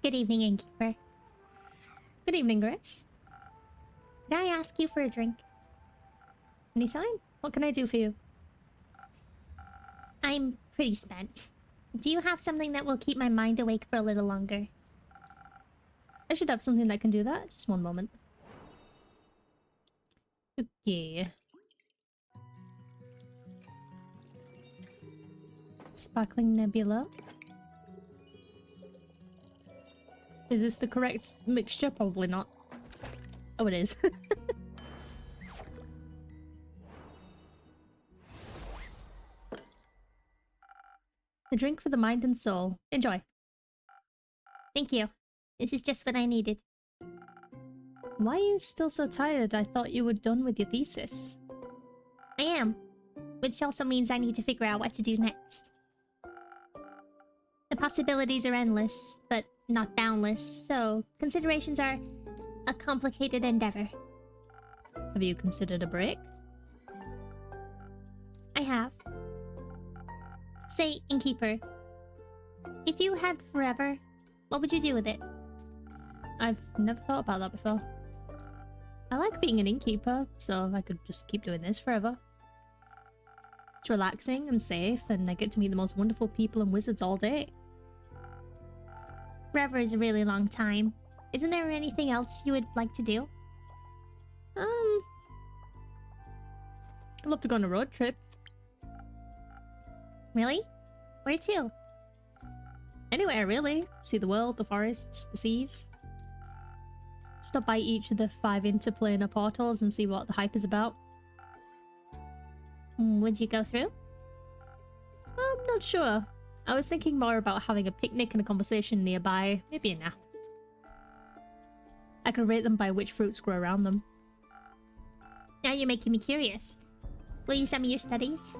Good evening, innkeeper. Good evening, Grace. Can I ask you for a drink? Anytime. What can I do for you? I'm pretty spent. Do you have something that will keep my mind awake for a little longer? I should have something that can do that. Just one moment. Okay. Sparkling Nebula. Is this the correct mixture? Probably not. Oh, it is. A drink for the mind and soul. Enjoy. Thank you. This is just what I needed. Why are you still so tired? I thought you were done with your thesis. I am. Which also means I need to figure out what to do next. The possibilities are endless, but not boundless, so considerations are a complicated endeavor. Have you considered a break? I have. Say, innkeeper, if you had forever, what would you do with it? I've never thought about that before. I like being an innkeeper, so I could just keep doing this forever. It's relaxing and safe, and I get to meet the most wonderful people and wizards all day. Forever is a really long time. Isn't there anything else you would like to do? I'd love to go on a road trip. Really? Where to? Anywhere, really. See the world, the forests, the seas. Stop by each of the 5 interplanar portals and see what the hype is about. Would you go through? I'm not sure. I was thinking more about having a picnic and a conversation nearby. Maybe a nap. I could rate them by which fruits grow around them. Now you're making me curious. Will you send me your studies?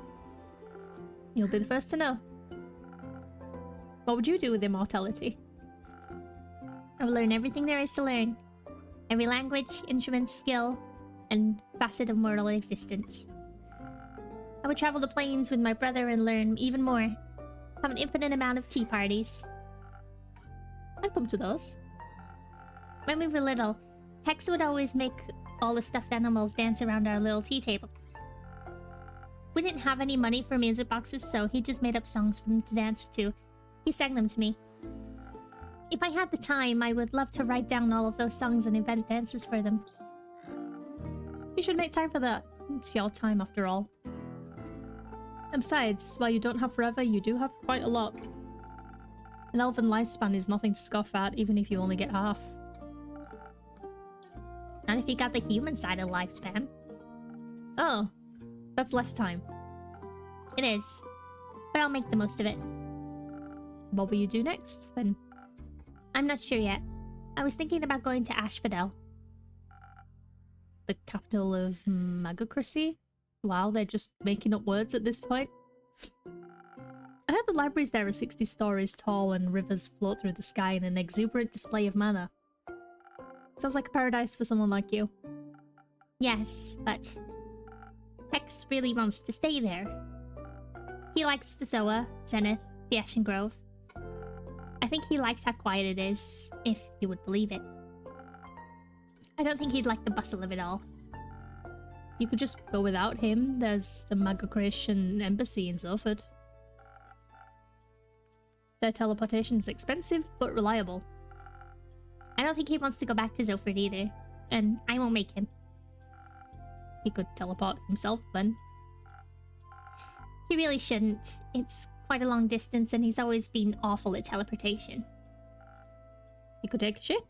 You'll be the first to know. What would you do with immortality? I will learn everything there is to learn. Every language, instrument, skill, and facet of mortal existence. I would travel the plains with my brother and learn even more. Have an infinite amount of tea parties. I'd come to those. When we were little, Hex would always make all the stuffed animals dance around our little tea table. We didn't have any money for music boxes, so he just made up songs for them to dance to. He sang them to me. If I had the time, I would love to write down all of those songs and invent dances for them. You should make time for that. It's your time after all. And besides, while you don't have forever, you do have quite a lot. An elven lifespan is nothing to scoff at, even if you only get half. Not if you got the human side of lifespan. Oh, that's less time. It is, but I'll make the most of it. What will you do next, then? I'm not sure yet. I was thinking about going to Asphodel. The capital of magocracy? Wow, they're just making up words at this point. I heard the libraries there are 60 stories tall and rivers float through the sky in an exuberant display of mana. Sounds like a paradise for someone like you. Yes, but Hex really wants to stay there. He likes Fasoa, Zenith, the Ashen Grove. I think he likes how quiet it is, if you would believe it. I don't think he'd like the bustle of it all. You could just go without him. There's the Magocration Embassy in Zoford. Their teleportation is expensive, but reliable. I don't think he wants to go back to Zoford either, and I won't make him. He could teleport himself then. He really shouldn't. It's quite a long distance and he's always been awful at teleportation. He could take a ship.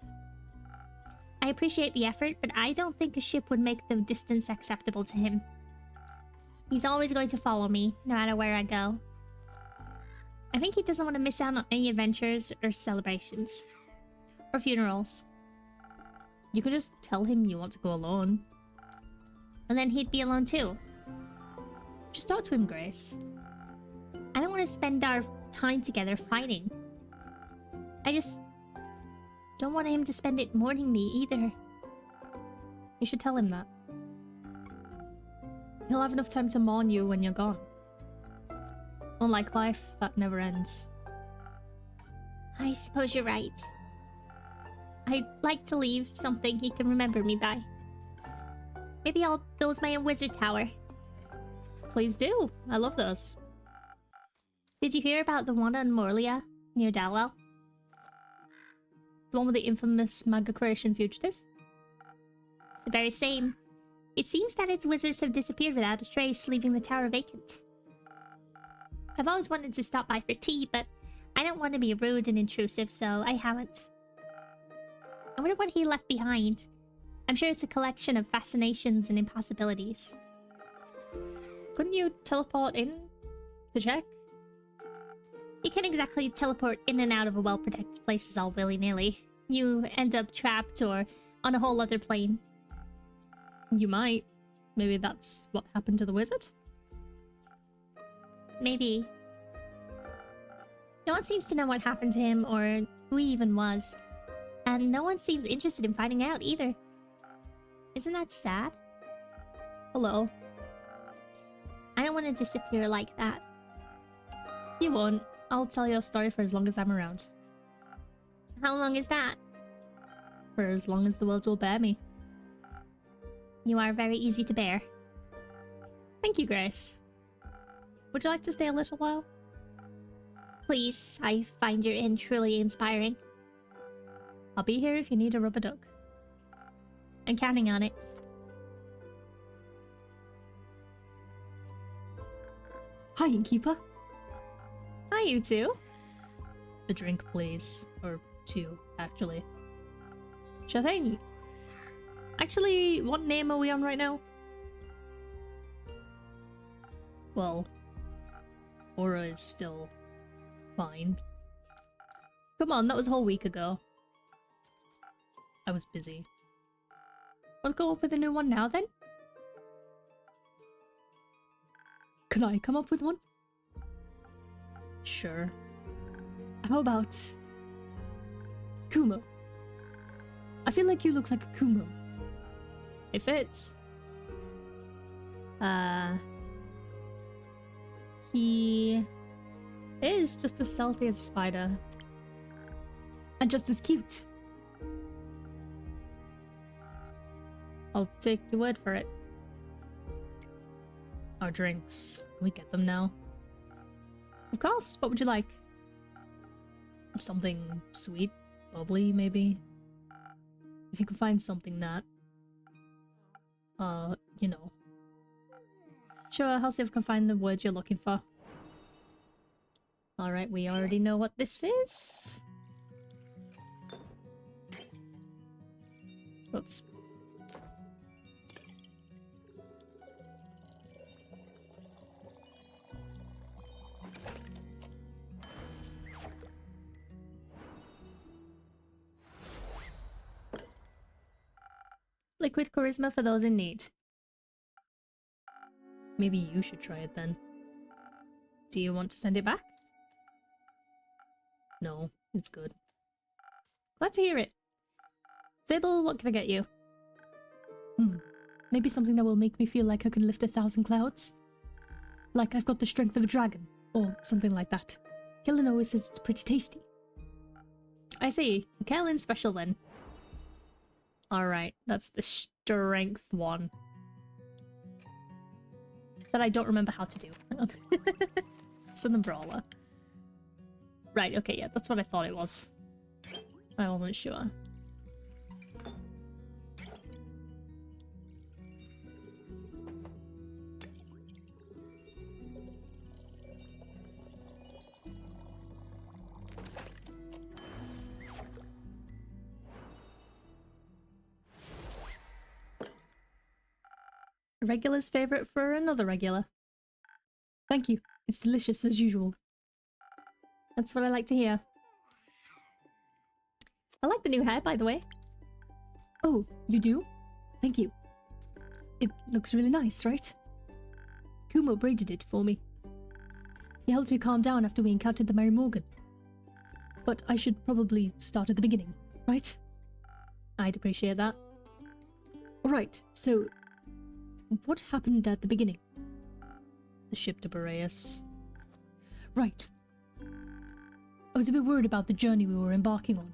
I appreciate the effort, but I don't think a ship would make the distance acceptable to him. He's always going to follow me, no matter where I go. I think he doesn't want to miss out on any adventures or celebrations. Or funerals. You could just tell him you want to go alone. And then he'd be alone too. Just talk to him, Grace. I don't want to spend our time together fighting. I just don't want him to spend it mourning me either. You should tell him that. He'll have enough time to mourn you when you're gone. Unlike life, that never ends. I suppose you're right. I'd like to leave something he can remember me by. Maybe I'll build my own wizard tower. Please do. I love those. Did you hear about the one on Morlia near Dalwell? The one with the infamous Mega Creation fugitive? The very same. It seems that its wizards have disappeared without a trace, leaving the tower vacant. I've always wanted to stop by for tea, but I don't want to be rude and intrusive, so I haven't. I wonder what he left behind. I'm sure it's a collection of fascinations and impossibilities. Couldn't you teleport in to check? You can't exactly teleport in and out of a well-protected places all willy-nilly. You end up trapped or on a whole other plane. You might. Maybe that's what happened to the wizard? Maybe. No one seems to know what happened to him or who he even was. And no one seems interested in finding out either. Isn't that sad? Hello. I don't want to disappear like that. You won't. I'll tell your story for as long as I'm around. How long is that? For as long as the world will bear me. You are very easy to bear. Thank you, Grace. Would you like to stay a little while? Please, I find your inn truly inspiring. I'll be here if you need a rubber duck. I'm counting on it. Hi, innkeeper. Hi, you two. A drink, please. Or two, actually. Sure thing. Actually, what name are we on right now? Well, Aura is still fine. Come on, that was a whole week ago. I was busy. Let's go up with a new one now, then? Can I come up with one? Sure. How about Kumo? I feel like you look like a Kumo. It fits. He is just as stealthy as a spider. And just as cute. I'll take your word for it. Our drinks. Can we get them now? Of course. What would you like? Something sweet, bubbly, maybe? If you could find something that... you know. Sure, I'll see if I can find the word you're looking for. Alright, we already know what this is. Oops. Liquid charisma for those in need. Maybe you should try it then. Do you want to send it back? No, it's good. Glad to hear it. Fibble, what can I get you? Maybe something that will make me feel like I can lift 1,000 clouds? Like I've got the strength of a dragon, or something like that. Kellen always says it's pretty tasty. I see. Kellen's special then. Alright, that's the strength one. That I don't remember how to do. Southern Brawler. Right, okay, yeah, that's what I thought it was. I wasn't sure. A regular's favourite for another regular. Thank you. It's delicious as usual. That's what I like to hear. I like the new hair, by the way. Oh, you do? Thank you. It looks really nice, right? Kumo braided it for me. He helped me calm down after we encountered the Mary Morgan. But I should probably start at the beginning, right? I'd appreciate that. Alright, so... what happened at the beginning? The ship to Boreas. Right. I was a bit worried about the journey we were embarking on.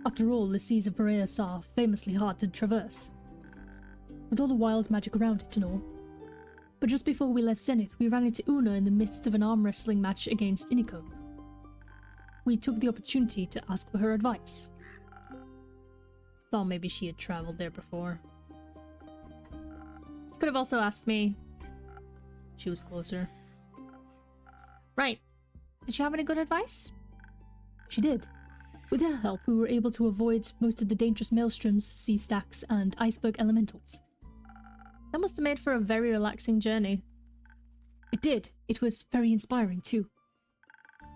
After all, the seas of Boreas are famously hard to traverse, with all the wild magic around it and all. But just before we left Zenith, we ran into Una in the midst of an arm wrestling match against Iniko. We took the opportunity to ask for her advice. Thought maybe she had traveled there before. Could have also asked me. She was closer. Right. Did she have any good advice? She did. With her help, we were able to avoid most of the dangerous maelstroms, sea stacks, and iceberg elementals. That must have made for a very relaxing journey. It did. It was very inspiring, too.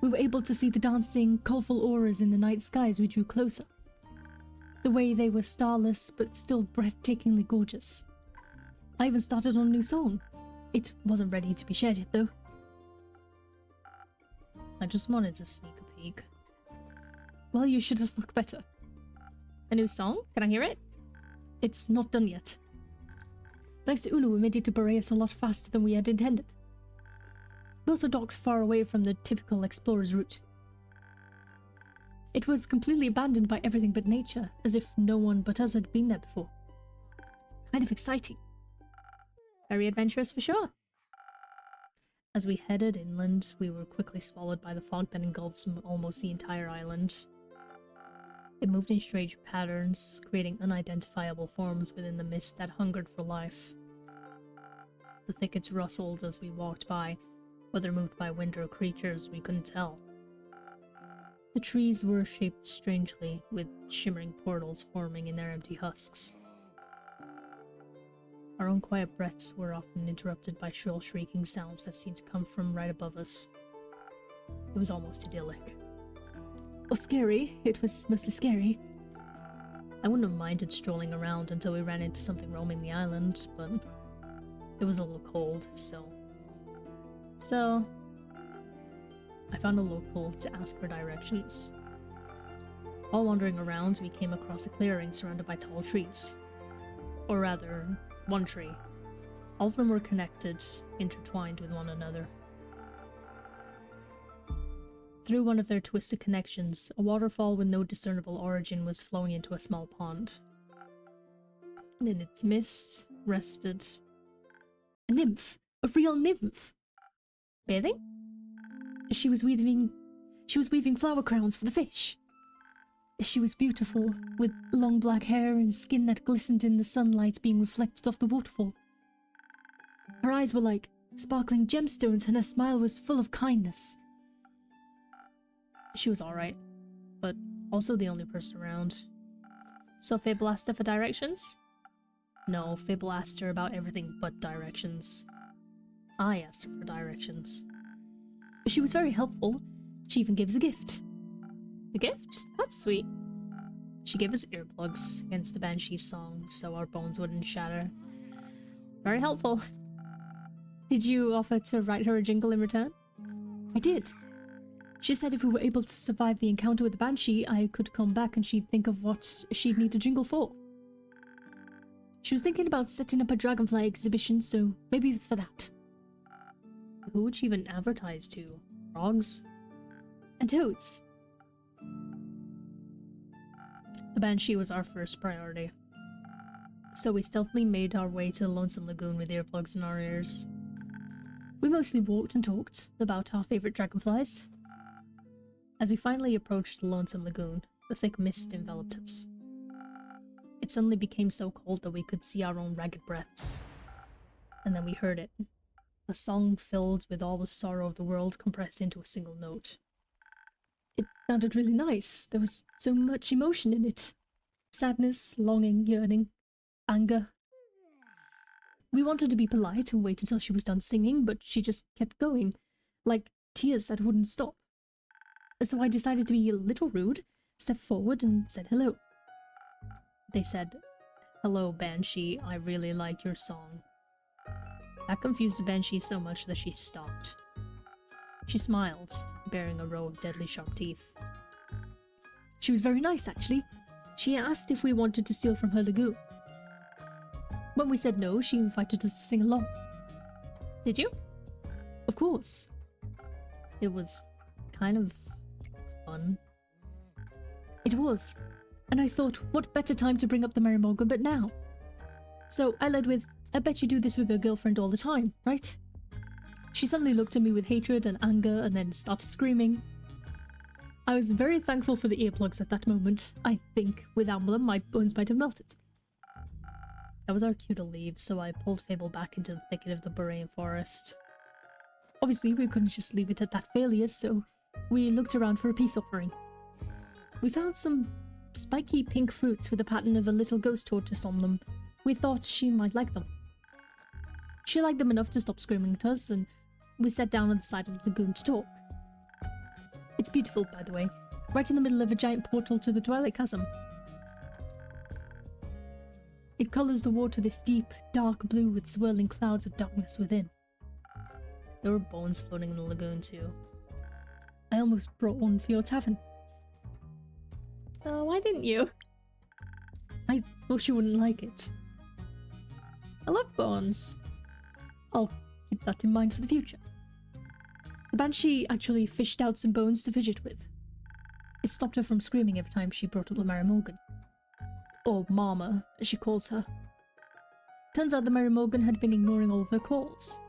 We were able to see the dancing, colourful auras in the night sky as we drew closer. The way they were starless, but still breathtakingly gorgeous. I even started on a new song. It wasn't ready to be shared yet, though. I just wanted to sneak a peek. Well, you should have snuck better. A new song? Can I hear it? It's not done yet. Thanks to Una, we made it to Boreas a lot faster than we had intended. We also docked far away from the typical explorer's route. It was completely abandoned by everything but nature, as if no one but us had been there before. Kind of exciting. Very adventurous for sure. As we headed inland, we were quickly swallowed by the fog that engulfs almost the entire island. It moved in strange patterns, creating unidentifiable forms within the mist that hungered for life. The thickets rustled as we walked by, whether moved by wind or creatures, we couldn't tell. The trees were shaped strangely, with shimmering portals forming in their empty husks. Our own quiet breaths were often interrupted by shrill shrieking sounds that seemed to come from right above us. It was almost idyllic. Oh, scary. It was mostly scary. I wouldn't have minded strolling around until we ran into something roaming the island, but it was a little cold, so I found a local to ask for directions. While wandering around, we came across a clearing surrounded by tall trees. Or rather, one tree. All of them were connected, intertwined with one another. Through one of their twisted connections, a waterfall with no discernible origin was flowing into a small pond. And in its midst rested a nymph, a real nymph. Bathing? She was weaving flower crowns for the fish. She was beautiful, with long black hair and skin that glistened in the sunlight being reflected off the waterfall. Her eyes were like sparkling gemstones and her smile was full of kindness. She was alright, but also the only person around. So Fable asked her for directions? No, Fable asked her about everything but directions. I asked her for directions. She was very helpful. She even gave us a gift. A gift? That's sweet. She gave us earplugs against the Banshee's song so our bones wouldn't shatter. Very helpful. Did you offer to write her a jingle in return? I did. She said if we were able to survive the encounter with the Banshee, I could come back and she'd think of what she'd need a jingle for. She was thinking about setting up a dragonfly exhibition, so maybe it's for that. Who would she even advertise to? Frogs? And toads. The Banshee was our first priority. So we stealthily made our way to the Lonesome Lagoon with earplugs in our ears. We mostly walked and talked about our favourite dragonflies. As we finally approached the Lonesome Lagoon, the thick mist enveloped us. It suddenly became so cold that we could see our own ragged breaths. And then we heard it. A song filled with all the sorrow of the world compressed into a single note. It sounded really nice. There was so much emotion in it. Sadness, longing, yearning, anger. We wanted to be polite and wait until she was done singing, but she just kept going, like tears that wouldn't stop. So I decided to be a little rude, stepped forward and said hello. They said, "Hello, Banshee, I really like your song." That confused the Banshee so much that she stopped. She smiled, bearing a row of deadly sharp teeth. She was very nice, actually. She asked if we wanted to steal from her lagoon. When we said no, she invited us to sing along. Did you? Of course. It was kind of fun. It was. And I thought, what better time to bring up the Mary Morgan but now? So I led with, I bet you do this with your girlfriend all the time, right? She suddenly looked at me with hatred and anger and then started screaming. I was very thankful for the earplugs at that moment. I think without them, my bones might have melted. That was our cue to leave, so I pulled Fable back into the thicket of the Borean forest. Obviously, we couldn't just leave it at that failure, so we looked around for a peace offering. We found some spiky pink fruits with a pattern of a little ghost tortoise on them. We thought she might like them. She liked them enough to stop screaming at us, and we sat down on the side of the lagoon to talk. It's beautiful, by the way, right in the middle of a giant portal to the Twilight Chasm. It colours the water this deep, dark blue with swirling clouds of darkness within. There were bones floating in the lagoon too. I almost brought one for your tavern. Why didn't you? I thought you wouldn't like it. I love bones. I'll keep that in mind for the future. The banshee actually fished out some bones to fidget with. It stopped her from screaming every time she brought up the Mary Morgan. Or Mama, as she calls her. Turns out the Mary Morgan had been ignoring all of her calls.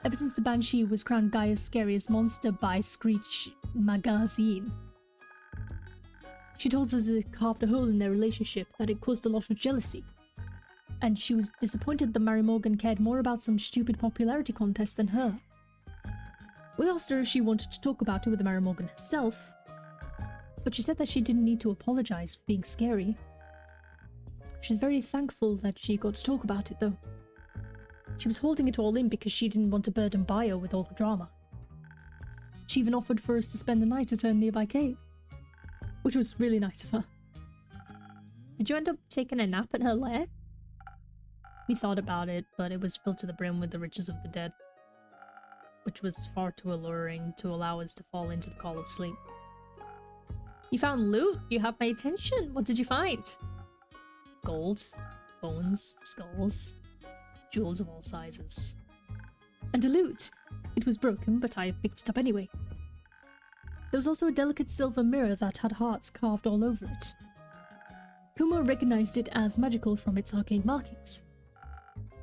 Ever since the banshee was crowned Gaia's scariest monster by Screech Magazine. She told us it carved a hole in their relationship, that it caused a lot of jealousy. And she was disappointed that Mary Morgan cared more about some stupid popularity contest than her. We asked her if she wanted to talk about it with the Mary Morgan herself, but she said that she didn't need to apologize for being scary. She's very thankful that she got to talk about it, though. She was holding it all in because she didn't want to burden Bio with all the drama. She even offered for us to spend the night at her nearby cave, which was really nice of her. Did you end up taking a nap at her lair? We thought about it, but it was filled to the brim with the riches of the dead, which was far too alluring to allow us to fall into the call of sleep. You found loot? You have my attention. What did you find? Gold, bones, skulls, jewels of all sizes. And a lute! It was broken, but I picked it up anyway. There was also a delicate silver mirror that had hearts carved all over it. Kumo recognized it as magical from its arcane markings.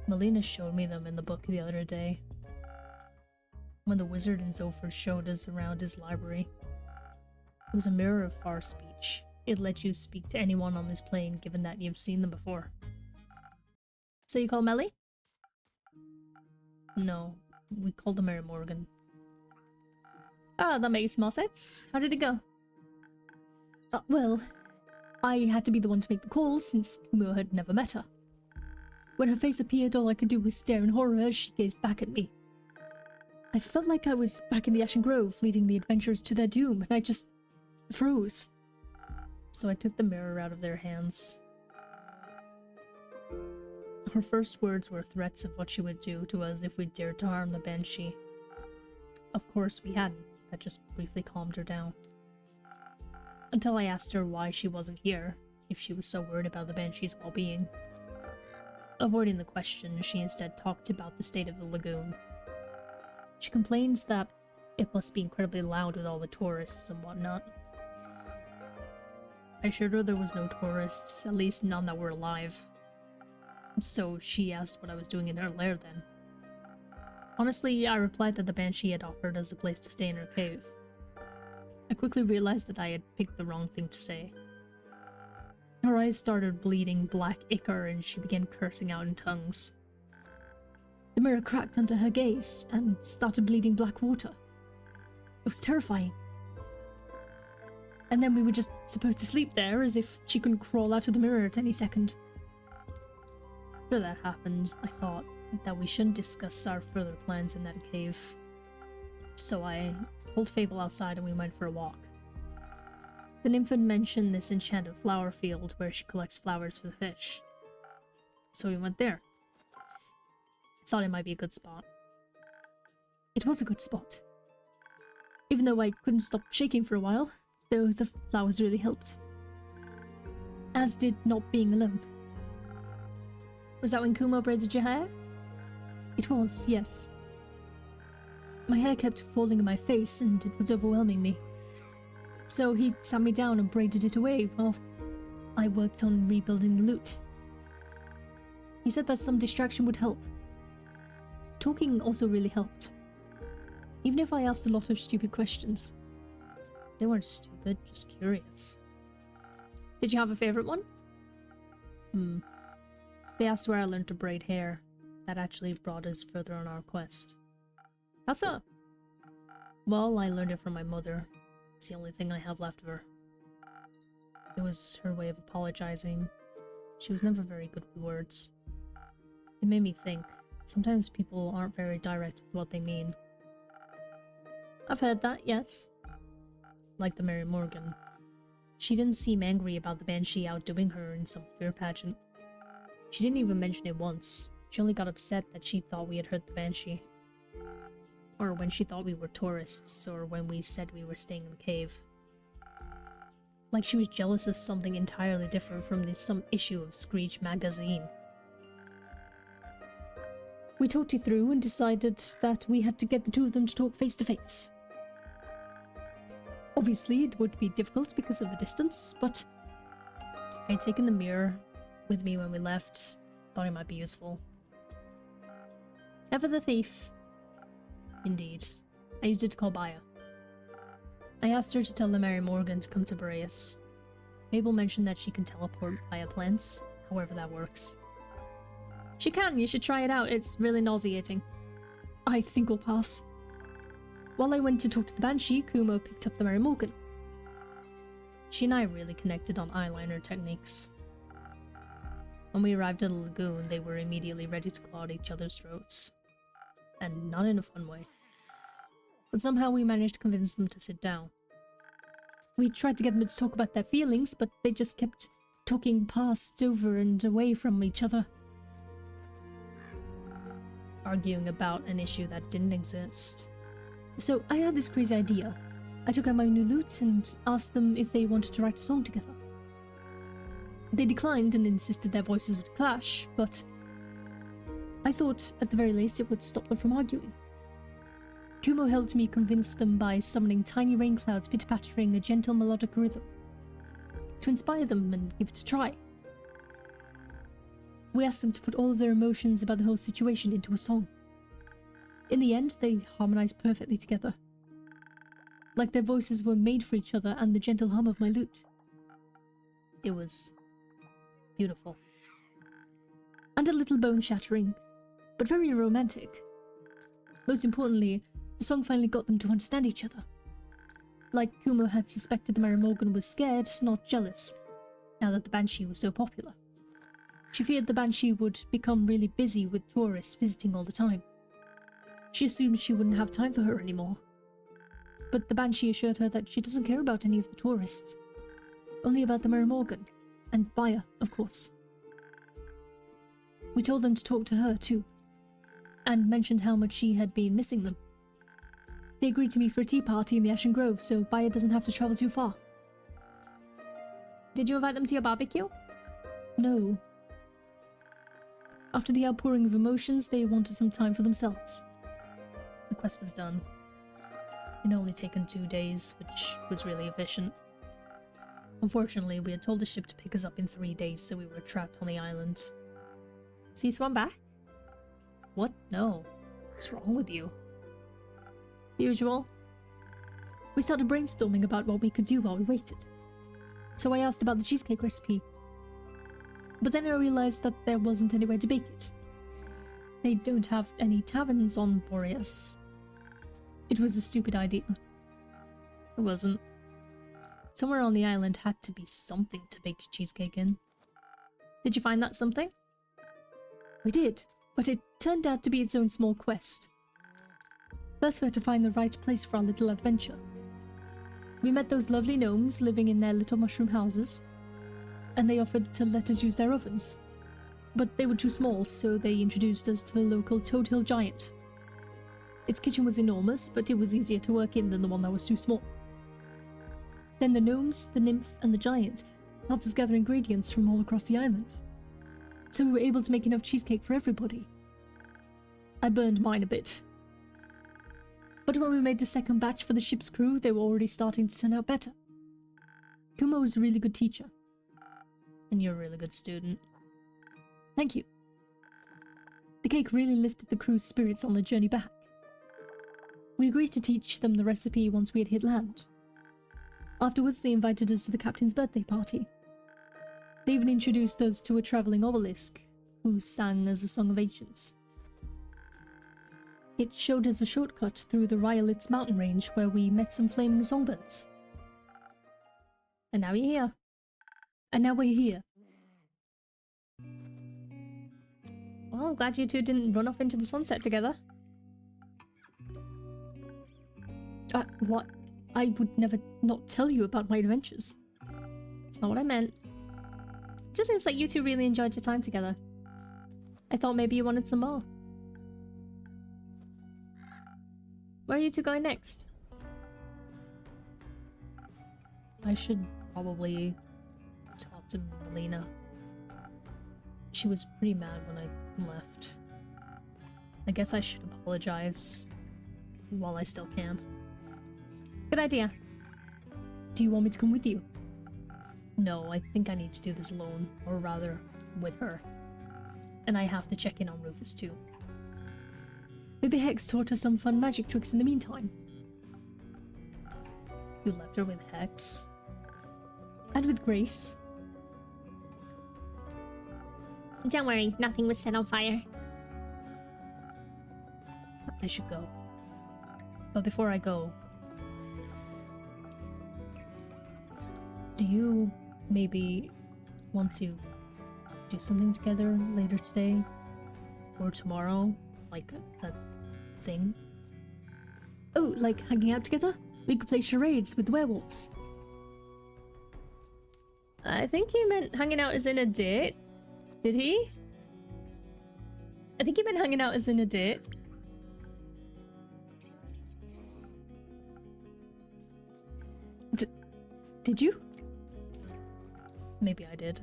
Melina showed me them in the book the other day, when the wizard and Zophyr showed us around his library. It was a mirror of far speech. It let you speak to anyone on this plane, given that you've seen them before. So you call Melly? No, we called her Mary Morgan. Ah, that makes more sense. How did it go? Well, I had to be the one to make the call, since Kumo had never met her. When her face appeared, all I could do was stare in horror as she gazed back at me. I felt like I was back in the Ashen Grove, leading the adventurers to their doom, and I just froze. So I took the mirror out of their hands. Her first words were threats of what she would do to us if we dared to harm the banshee. Of course, we hadn't. That just briefly calmed her down. Until I asked her why she wasn't here, if she was so worried about the banshee's well-being. Avoiding the question, she instead talked about the state of the lagoon. She complains that it must be incredibly loud with all the tourists and whatnot. I assured her there was no tourists, at least none that were alive. So she asked what I was doing in her lair then. Honestly, I replied that the banshee had offered us a place to stay in her cave. I quickly realized that I had picked the wrong thing to say. Her eyes started bleeding black ichor and she began cursing out in tongues. The mirror cracked under her gaze and started bleeding black water. It was terrifying. And then we were just supposed to sleep there as if she couldn't crawl out of the mirror at any second. After that happened, I thought that we shouldn't discuss our further plans in that cave. So I pulled Fable outside and we went for a walk. The nymph had mentioned this enchanted flower field where she collects flowers for the fish. So we went there. I thought it might be a good spot. It was a good spot. Even though I couldn't stop shaking for a while, though the flowers really helped. As did not being alone. Was that when Kumo braided your hair? It was, yes. My hair kept falling in my face and it was overwhelming me. So he sat me down and braided it away while I worked on rebuilding the loot. He said that some distraction would help. Talking also really helped. Even if I asked a lot of stupid questions. They weren't stupid, just curious. Did you have a favorite one? They asked where I learned to braid hair. That actually brought us further on our quest. How so? Well, I learned it from my mother. It's the only thing I have left of her. It was her way of apologizing. She was never very good with words. It made me think. Sometimes people aren't very direct with what they mean. I've heard that, yes. Like the Mary Morgan. She didn't seem angry about the Banshee outdoing her in some fear pageant. She didn't even mention it once. She only got upset that she thought we had hurt the Banshee. Or when she thought we were tourists, or when we said we were staying in the cave. Like she was jealous of something entirely different from some issue of Screech magazine. We talked it through and decided that we had to get the two of them to talk face to face. Obviously, it would be difficult because of the distance, but I had taken the mirror with me when we left. Thought it might be useful. Ever the thief. Indeed. I used it to call Baya. I asked her to tell the Mary Morgan to come to Boreas. Mabel mentioned that she can teleport via plants, however that works. She can, you should try it out, it's really nauseating. I think we'll pass. While I went to talk to the Banshee, Kumo picked up the Mary Morgan. She and I really connected on eyeliner techniques. When we arrived at the lagoon, they were immediately ready to claw at each other's throats. And not in a fun way. But somehow we managed to convince them to sit down. We tried to get them to talk about their feelings, but they just kept talking past, over, and away from each other. Arguing about an issue that didn't exist. So I had this crazy idea. I took out my new lute and asked them if they wanted to write a song together. They declined and insisted their voices would clash, but I thought at the very least it would stop them from arguing. Kumo helped me convince them by summoning tiny rain clouds pitter-pattering a gentle melodic rhythm to inspire them and give it a try. We asked them to put all of their emotions about the whole situation into a song. In the end, they harmonized perfectly together. Like their voices were made for each other and the gentle hum of my lute. It was beautiful. And a little bone-shattering, but very romantic. Most importantly, the song finally got them to understand each other. Like Kumo had suspected the Mary Morgan was scared, not jealous, now that the Banshee was so popular. She feared the Banshee would become really busy with tourists visiting all the time. She assumed she wouldn't have time for her anymore. But the Banshee assured her that she doesn't care about any of the tourists. Only about the Mary Morgan. And Baya, of course. We told them to talk to her, too. And mentioned how much she had been missing them. They agreed to meet for a tea party in the Ashen Grove, so Baya doesn't have to travel too far. Did you invite them to your barbecue? No. After the outpouring of emotions, they wanted some time for themselves. The quest was done. It had only taken 2 days, which was really efficient. Unfortunately, we had told the ship to pick us up in 3 days, so we were trapped on the island. So you swam back? What? No. What's wrong with you? The usual. We started brainstorming about what we could do while we waited. So I asked about the cheesecake recipe. But then I realized that there wasn't anywhere to bake it. They don't have any taverns on Boreas. It was a stupid idea. It wasn't. Somewhere on the island had to be something to bake cheesecake in. Did you find that something? We did, but it turned out to be its own small quest. First we had to find the right place for our little adventure. We met those lovely gnomes living in their little mushroom houses, and they offered to let us use their ovens. But they were too small, so they introduced us to the local Toad Hill Giant. Its kitchen was enormous, but it was easier to work in than the one that was too small. Then the gnomes, the nymph, and the giant helped us gather ingredients from all across the island. So we were able to make enough cheesecake for everybody. I burned mine a bit. But when we made the second batch for the ship's crew, they were already starting to turn out better. Kumo was a really good teacher. And you're a really good student. Thank you. The cake really lifted the crew's spirits on the journey back. We agreed to teach them the recipe once we had hit land. Afterwards, they invited us to the captain's birthday party. They even introduced us to a travelling obelisk, who sang as a song of ancients. It showed us a shortcut through the Ryolitz mountain range where we met some flaming songbirds. And now we're here. And now we're here. Well, I'm glad you two didn't run off into the sunset together. What? I would never not tell you about my adventures. That's not what I meant. It just seems like you two really enjoyed your time together. I thought maybe you wanted some more. Where are you two going next? I should probably talk to Melina. She was pretty mad when I left. I guess I should apologize while I still can. Good idea. Do you want me to come with you? No, I think I need to do this alone, or rather, with her. And I have to check in on Rufus too. Maybe Hex taught her some fun magic tricks in the meantime. You left her with Hex? And with Grace? Don't worry, nothing was set on fire. I should go. But before I go, do you maybe want to do something together later today? Or tomorrow? Like a thing? Oh, like hanging out together? We could play charades with the werewolves. I think he meant hanging out as in a date. Did he? I think he meant hanging out as in a date. Did you? Maybe I did.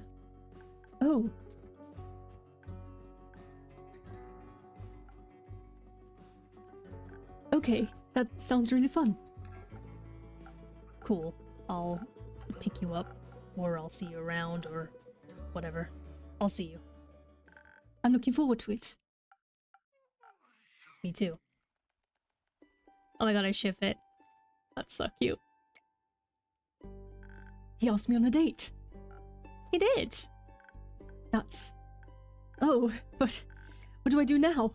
Oh. Okay, that sounds really fun. Cool. I'll pick you up, or I'll see you around, or whatever. I'll see you. I'm looking forward to it. Me too. Oh my god, I ship it. That's so cute. He asked me on a date. He did. That's... Oh, but what do I do now?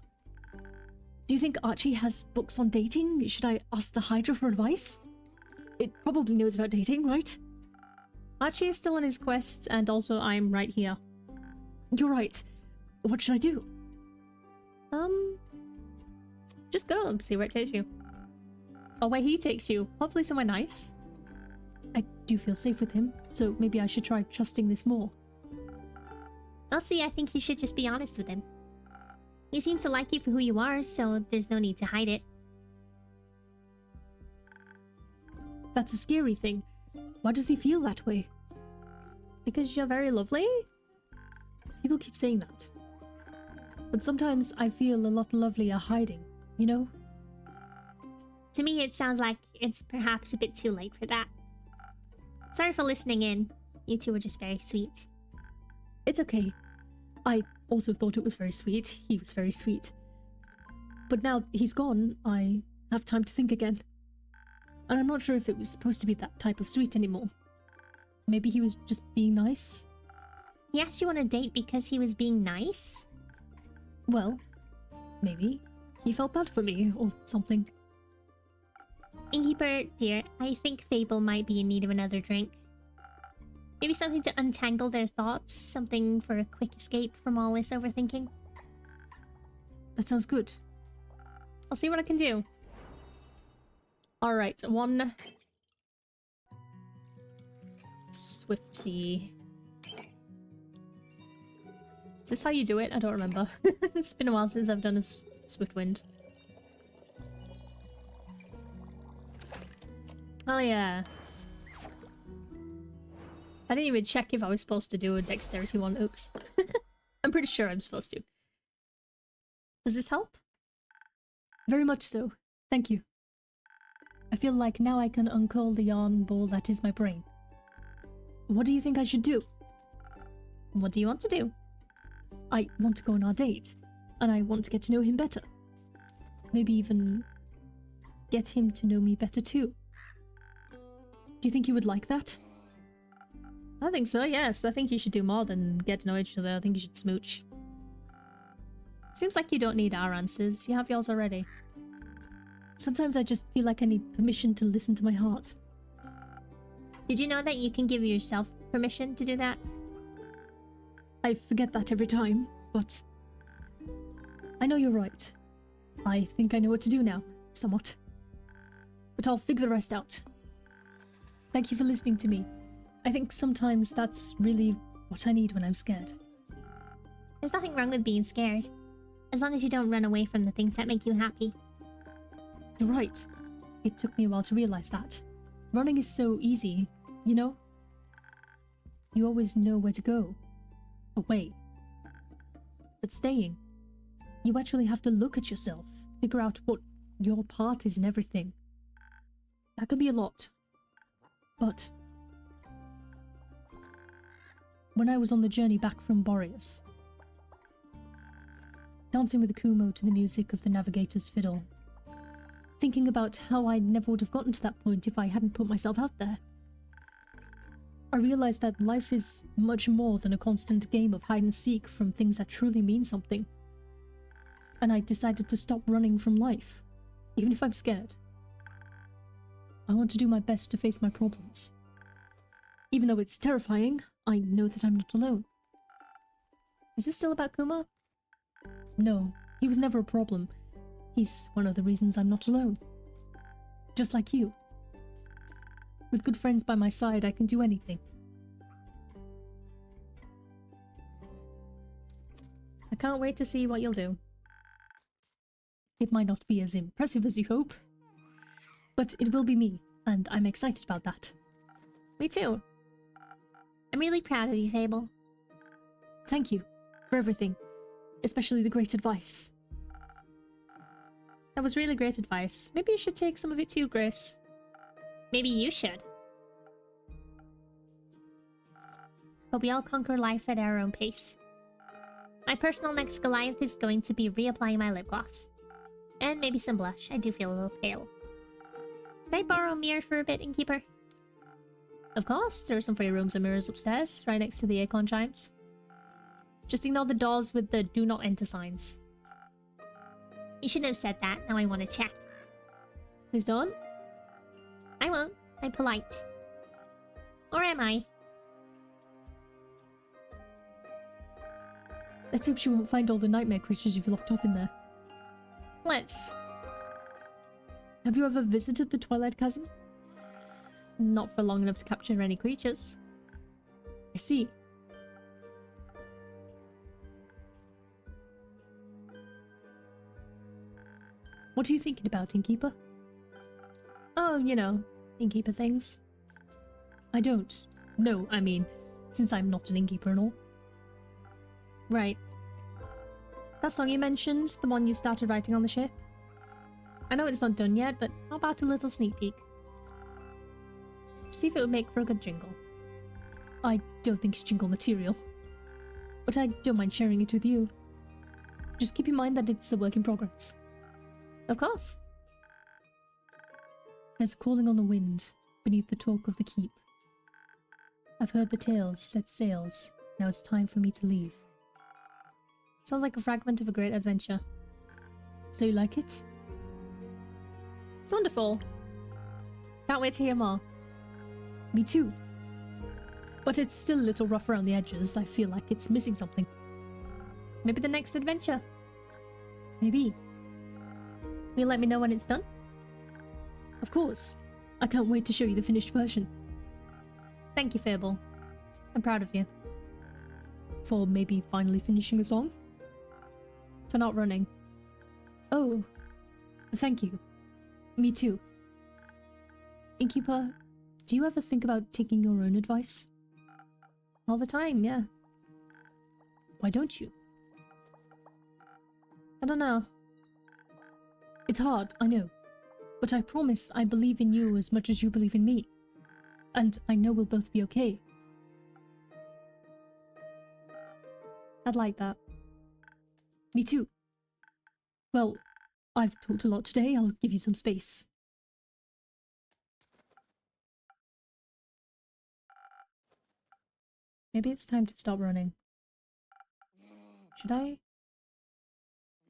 Do you think Archie has books on dating? Should I ask the Hydra for advice? It probably knows about dating, right? Archie is still on his quest, and also I'm right here. You're right. What should I do? Just go and see where it takes you. Or where he takes you. Hopefully somewhere nice. I do feel safe with him, so maybe I should try trusting this more. Elsie, I think you should just be honest with him. He seems to like you for who you are, so there's no need to hide it. That's a scary thing. Why does he feel that way? Because you're very lovely? People keep saying that. But sometimes I feel a lot lovelier hiding, you know? To me, it sounds like it's perhaps a bit too late for that. Sorry for listening in. You two were just very sweet. It's okay. I also thought it was very sweet. He was very sweet. But now he's gone, I have time to think again. And I'm not sure if it was supposed to be that type of sweet anymore. Maybe he was just being nice? He asked you on a date because he was being nice? Well, maybe. He felt bad for me, or something. Innkeeper, dear, I think Fable might be in need of another drink. Maybe something to untangle their thoughts, something for a quick escape from all this overthinking. That sounds good. I'll see what I can do. Alright, one... Swifty. Is this how you do it? I don't remember. It's been a while since I've done a Swift Wind. Oh yeah. I didn't even check if I was supposed to do a dexterity one. Oops. I'm pretty sure I'm supposed to. Does this help? Very much so. Thank you. I feel like now I can uncurl the yarn ball that is my brain. What do you think I should do? What do you want to do? I want to go on our date, and I want to get to know him better. Maybe even get him to know me better too. Do you think you would like that? I think so, yes. I think you should do more than get to know each other. I think you should smooch. Seems like you don't need our answers. You have yours already. Sometimes I just feel like I need permission to listen to my heart. Did you know that you can give yourself permission to do that? I forget that every time, but I know you're right. I think I know what to do now, somewhat. But I'll figure the rest out. Thank you for listening to me. I think sometimes that's really what I need when I'm scared. There's nothing wrong with being scared, as long as you don't run away from the things that make you happy. You're right. It took me a while to realize that. Running is so easy, you know? You always know where to go. Away. But staying, you actually have to look at yourself, figure out what your part is in everything. That can be a lot. But when I was on the journey back from Boreas, dancing with Akumo to the music of the navigator's fiddle, thinking about how I never would have gotten to that point if I hadn't put myself out there, I realized that life is much more than a constant game of hide and seek from things that truly mean something. And I decided to stop running from life, even if I'm scared. I want to do my best to face my problems. Even though it's terrifying, I know that I'm not alone. Is this still about Kuma? No, he was never a problem. He's one of the reasons I'm not alone. Just like you. With good friends by my side, I can do anything. I can't wait to see what you'll do. It might not be as impressive as you hope, but it will be me, and I'm excited about that. Me too. I'm really proud of you, Fable. Thank you for everything, especially the great advice. That was really great advice. Maybe you should take some of it too, Grace. Maybe you should. But we all conquer life at our own pace. My personal next Goliath is going to be reapplying my lip gloss. And maybe some blush. I do feel a little pale. Can I borrow a mirror for a bit, Innkeeper? Of course, there are some free rooms and mirrors upstairs, right next to the acorn chimes. Just ignore the doors with the do not enter signs. You shouldn't have said that. Now I want to check. Please don't. I won't. I'm polite. Or am I? Let's hope she won't find all the nightmare creatures you've locked up in there. Let's. Have you ever visited the Twilight Chasm? Not for long enough to capture any creatures. I see. What are you thinking about, Innkeeper? Oh, you know, Innkeeper things. I don't. No, I mean, since I'm not an innkeeper and all. Right. That song you mentioned, the one you started writing on the ship? I know it's not done yet, but how about a little sneak peek? See if it would make for a good jingle. I don't think it's jingle material, but I don't mind sharing it with you. Just keep in mind that it's a work in progress. Of course. There's a calling on the wind beneath the talk of the keep. I've heard the tales set sails. Now it's time for me to leave. Sounds like a fragment of a great adventure. So you like it? It's wonderful. Can't wait to hear more. Me too. But it's still a little rough around the edges. I feel like it's missing something. Maybe the next adventure. Maybe. Will you let me know when it's done? Of course. I can't wait to show you the finished version. Thank you, Fable. I'm proud of you. For maybe finally finishing a song? For not running. Oh, thank you. Me too. Innkeeper, do you ever think about taking your own advice? All the time, yeah. Why don't you? I don't know. It's hard, I know. But I promise I believe in you as much as you believe in me. And I know we'll both be okay. I'd like that. Me too. Well, I've talked a lot today. I'll give you some space. Maybe it's time to stop running. Should I?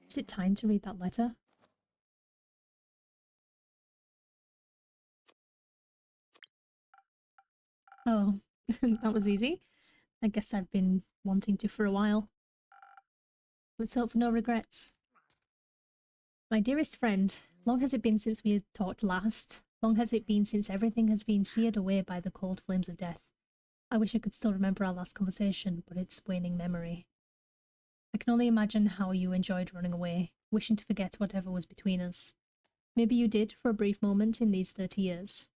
Is it time to read that letter? Oh, that was easy. I guess I've been wanting to for a while. Let's hope for no regrets. My dearest friend, long has it been since we had talked last. Long has it been since everything has been seared away by the cold flames of death. I wish I could still remember our last conversation, but it's waning memory. I can only imagine how you enjoyed running away, wishing to forget whatever was between us. Maybe you did for a brief moment in these 30 years.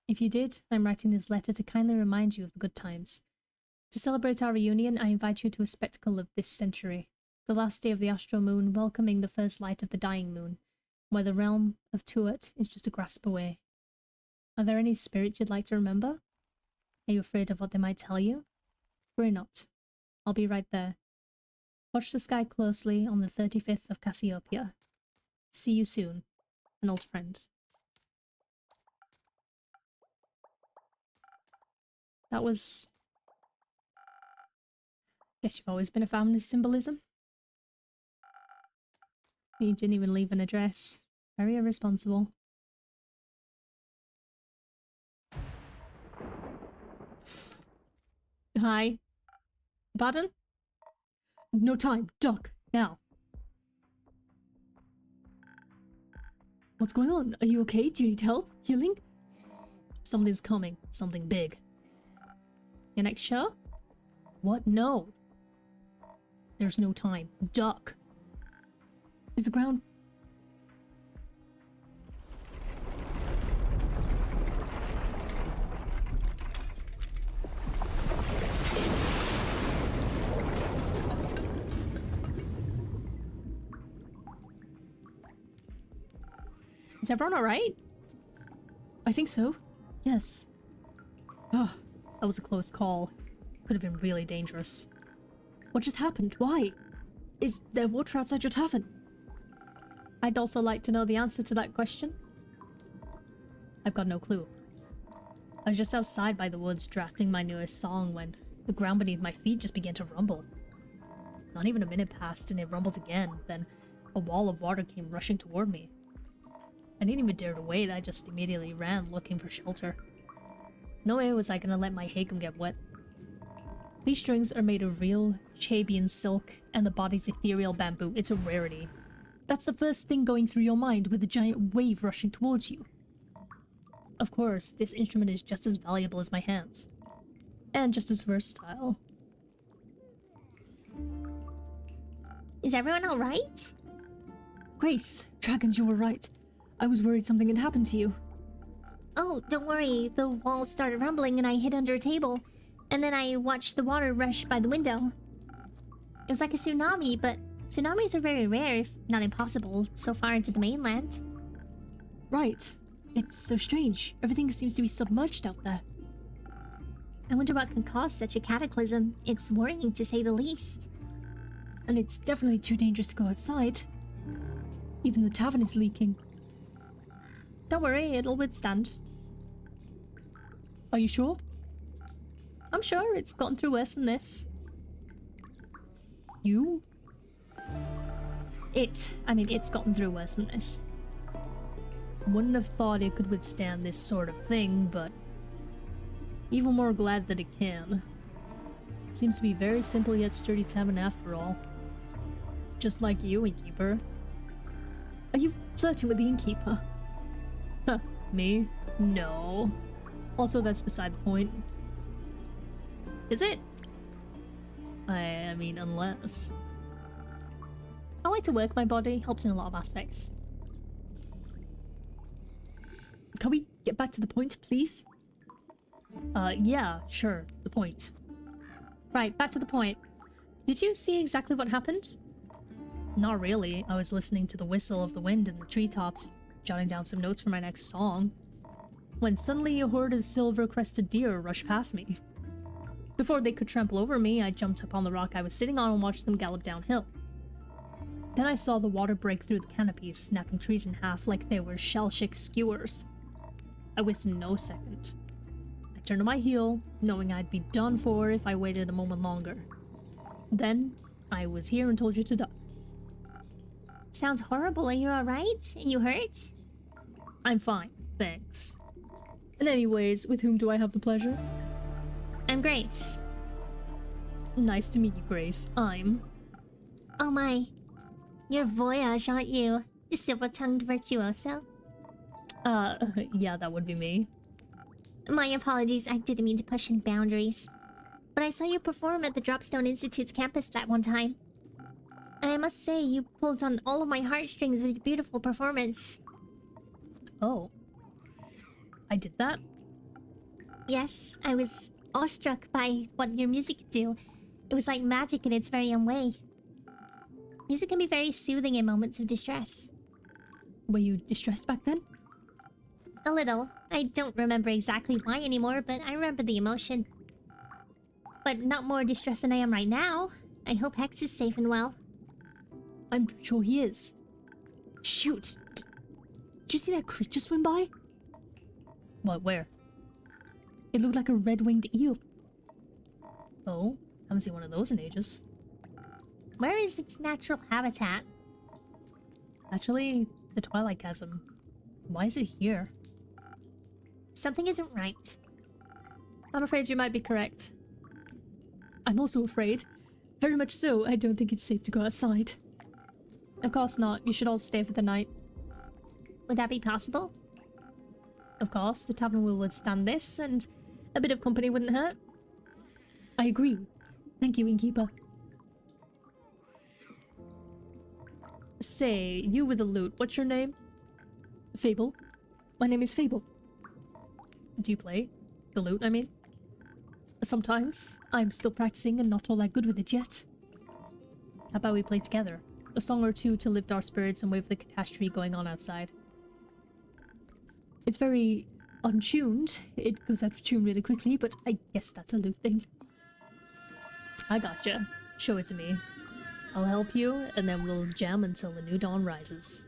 If you did, I'm writing this letter to kindly remind you of the good times. To celebrate our reunion, I invite you to a spectacle of this century, the last day of the astral moon welcoming the first light of the dying moon, where the realm of Tuat is just a grasp away. Are there any spirits you'd like to remember? Are you afraid of what they might tell you? Worry not. I'll be right there. Watch the sky closely on the 35th of Cassiopeia. See you soon, an old friend. That was... Guess you've always been a fan of symbolism. You didn't even leave an address. Very irresponsible. Hi. Pardon? No time. Duck. Now. What's going on? Are you okay? Do you need help? Healing? Something's coming. Something big. Your next show? What? No. There's no time. Duck. Is the ground... Is everyone alright? I think so. Yes. Oh, that was a close call. Could have been really dangerous. What just happened? Why? Is there water outside your tavern? I'd also like to know the answer to that question. I've got no clue. I was just outside by the woods drafting my newest song when the ground beneath my feet just began to rumble. Not even a minute passed and it rumbled again, then a wall of water came rushing toward me. I didn't even dare to wait, I just immediately ran looking for shelter. No way was I gonna let my Hakem get wet. These strings are made of real Chabian silk and the body's ethereal bamboo. It's a rarity. That's the first thing going through your mind with a giant wave rushing towards you. Of course, this instrument is just as valuable as my hands. And just as versatile. Is everyone alright? Grace, dragons, you were right. I was worried something had happened to you. Oh, don't worry. The walls started rumbling and I hid under a table. And then I watched the water rush by the window. It was like a tsunami, but tsunamis are very rare, if not impossible, so far into the mainland. Right. It's so strange. Everything seems to be submerged out there. I wonder what can cause such a cataclysm. It's worrying to say the least. And it's definitely too dangerous to go outside. Even the tavern is leaking. Don't worry, it'll withstand. Are you sure? I'm sure it's gotten through worse than this. You? It's gotten through worse than this. Wouldn't have thought it could withstand this sort of thing, but even more glad that it can. Seems to be very simple yet sturdy tavern after all. Just like you, innkeeper. Are you flirting with the innkeeper? Huh, me? No. Also, that's beside the point. Is it? I mean, unless... I like to work my body, helps in a lot of aspects. Can we get back to the point, please? Yeah, sure, the point. Right, back to the point. Did you see exactly what happened? Not really. I was listening to the whistle of the wind in the treetops, jotting down some notes for my next song, when suddenly a horde of silver-crested deer rushed past me. Before they could trample over me, I jumped up on the rock I was sitting on and watched them gallop downhill. Then I saw the water break through the canopies, snapping trees in half like they were shell-shook skewers. I wasted no second. I turned on my heel, knowing I'd be done for if I waited a moment longer. Then, I was here and told you to duck. Sounds horrible. Are you alright? Are you hurt? I'm fine, thanks. And anyways, with whom do I have the pleasure? I'm Grace. Nice to meet you, Grace. I'm... Oh my. You're Voyage, aren't you? The silver-tongued virtuoso? Yeah, that would be me. My apologies, I didn't mean to push any boundaries. But I saw you perform at the Dropstone Institute's campus that one time. And I must say, you pulled on all of my heartstrings with your beautiful performance. Oh. I did that? Yes, I was awestruck by what your music could do. It was like magic in its very own way. Music can be very soothing in moments of distress. Were you distressed back then? A little. I don't remember exactly why anymore, but I remember the emotion. But not more distressed than I am right now. I hope Hex is safe and well. I'm sure he is. Shoot! Did you see that creature swim by? What, where? It looked like a red-winged eel. Oh, haven't seen one of those in ages. Where is its natural habitat? Actually, the Twilight Chasm. Why is it here? Something isn't right. I'm afraid you might be correct. I'm also afraid. Very much so, I don't think it's safe to go outside. Of course not, you should all stay for the night. Would that be possible? Of course, the tavern will withstand this, and a bit of company wouldn't hurt. I agree. Thank you, innkeeper. Say, you with the lute, what's your name? Fable. My name is Fable. Do you play? The lute, I mean? Sometimes. I'm still practicing and not all that good with it yet. How about we play together? A song or two to lift our spirits and wave the catastrophe going on outside. It's very untuned. It goes out of tune really quickly, but I guess that's a lute thing. I gotcha. Show it to me. I'll help you, and then we'll jam until the new dawn rises.